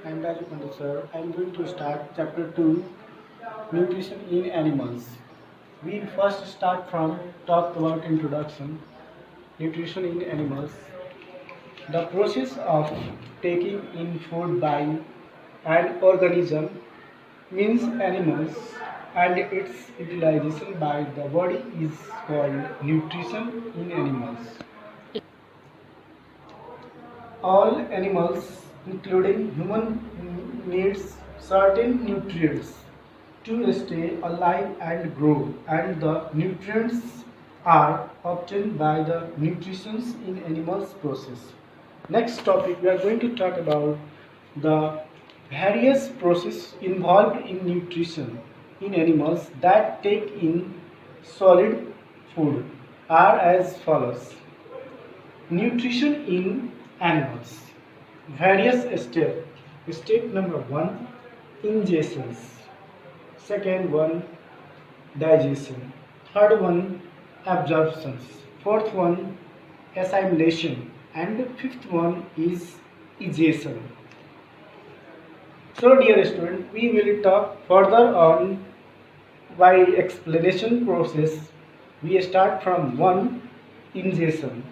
I'm Raju Pandit sir. I'm going to start chapter 2, Nutrition in Animals. We'll first start from talk about introduction. Nutrition in animals. The process of taking in food by an organism means animals and its utilization by the body is called nutrition in animals. All animals, including human, needs certain nutrients to stay alive and grow, and the nutrients are obtained by the nutritions in animals process. Next topic, we are going to talk about the various processes involved in nutrition in animals that take in solid food are as follows. Nutrition in animals. Various steps. Step number 1, ingestions. Second one, digestion. Third one, absorptions. Fourth one, assimilation. And fifth one is egestion. So dear student, we will talk further on by explanation process. We start from 1, ingestion.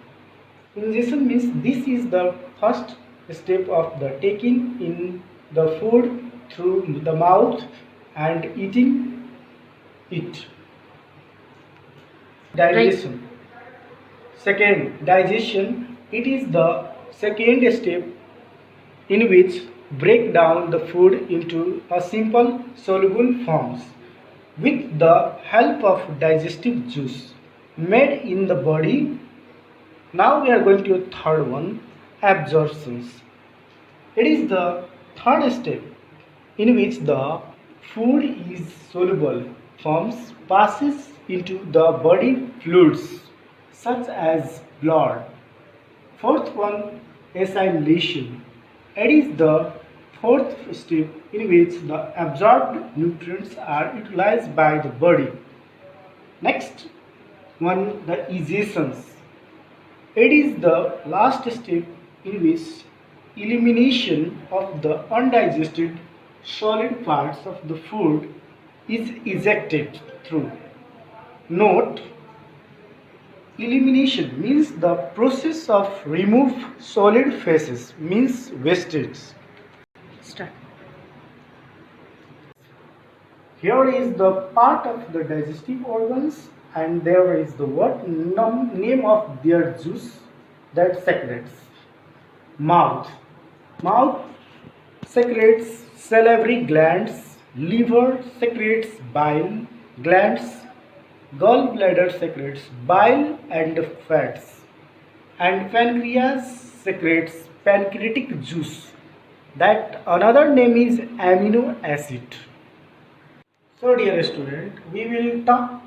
Ingestion means this is the first step of the taking in the food through the mouth and eating it. Digestion. Second, digestion. It is the second step in which break down the food into a simple soluble forms with the help of digestive juice made in the body. Now we are going to third one, absorptions. It is the third step in which the food is soluble forms passes into the body fluids such as blood. Fourth one, assimilation. It is the fourth step in which the absorbed nutrients are utilized by the body. Next one, the egestions. It is the last step in which elimination of the undigested solid parts of the food is ejected through. Note, elimination means the process of remove solid phases means wastage. Start. Here is the part of the digestive organs and there is the what name of their juice that secretes. Mouth. Mouth secretes salivary glands, liver secretes bile glands, gallbladder secretes bile and fats, and pancreas secretes pancreatic juice. That another name is amino acid. So dear student, we will talk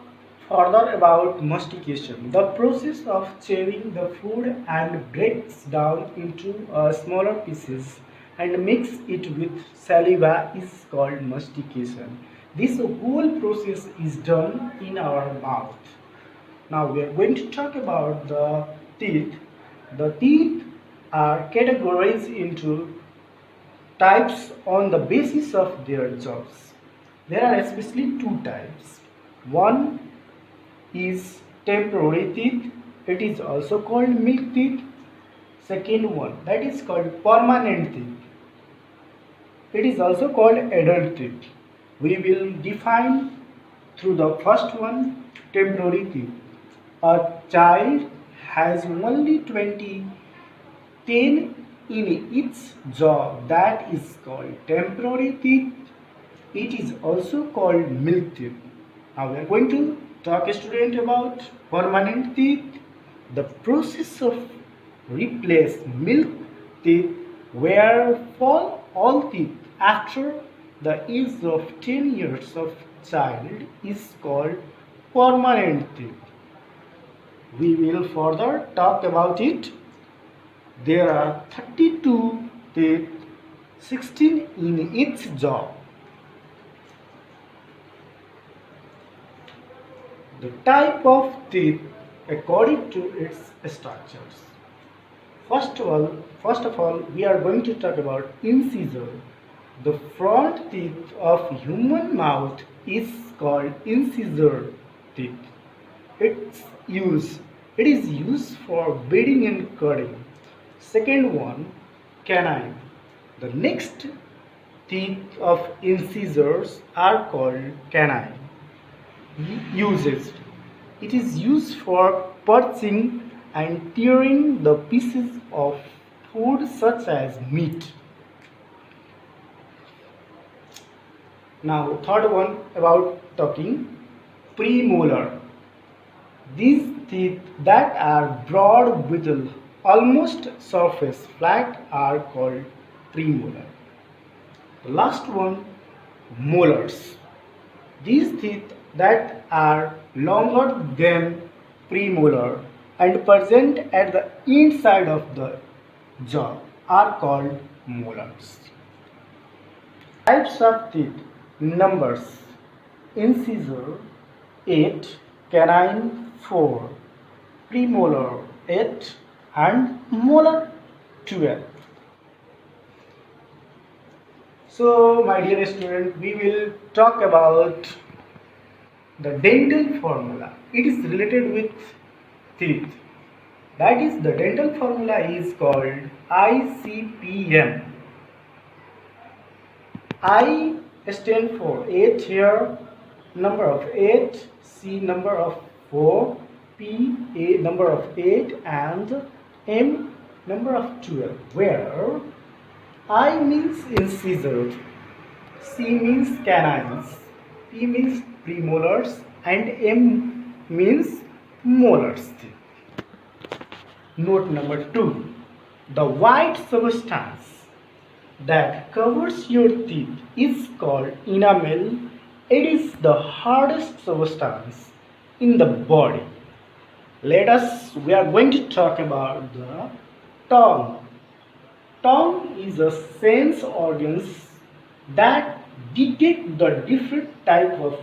further about mastication. The process of chewing the food and breaks down into smaller pieces and mix it with saliva is called mastication. This whole process is done in our mouth. Now we are going to talk about the teeth. The teeth are categorized into types on the basis of their jobs. There are especially two types. One is temporary teeth. It is also called milk teeth. Second one, that is called permanent teeth. It is also called adult teeth. We will define through the first one, temporary teeth. A child has only 10 in its jaw. That is called temporary teeth. It is also called milk teeth. Now we are going to talk student about permanent teeth. The process of replace milk teeth where fall all teeth after the age of 10 years of child is called permanent teeth. We will further talk about it. There are 32 teeth, 16 in each jaw. The type of teeth according to its structures. First of all, we are going to talk about incisor. The front teeth of human mouth is called incisor teeth. Its use it is used for biting and cutting. Second one, canine. The next teeth of incisors are called canine. Uses. It is used for purchasing and tearing the pieces of food such as meat. Now, third one about talking, premolar. These teeth that are broad with almost surface flat are called premolar. The last one, molars. These teeth that are longer than premolar and present at the inside of the jaw are called molars. Types of teeth, numbers, incisor 8, canine 4, premolar 8 and molar 12. So my dear student, we will talk about the dental formula. It is related with teeth. That is, the dental formula is called ICPM. I stand for 8 here, number of 8, C number of 4, P a number of 8 and M number of 12, where I means incisor, C means canines, P means premolars and M means molars. Note number 2. The white substance that covers your teeth is called enamel. It is the hardest substance in the body. We are going to talk about the tongue. Tongue is a sense organs that detect the different type of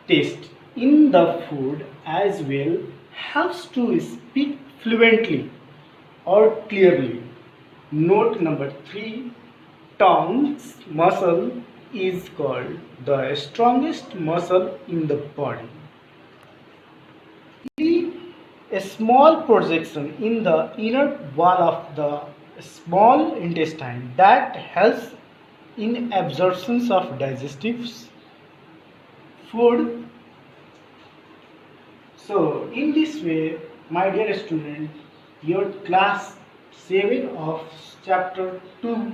taste in the food as well helps to speak fluently or clearly. Note number 3. Tongue's muscle is called the strongest muscle in the body. A small projection in the inner wall of the small intestine that helps in absorptions of digestive food. So in this way, my dear student, your class 7 of chapter 2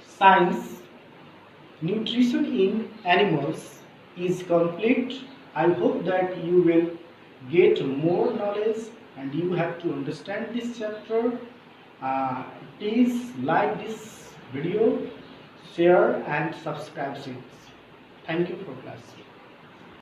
Science Nutrition in Animals is complete. I hope that you will get more knowledge and you have to understand this chapter. Please like this video, share and subscribe. Thank you for class.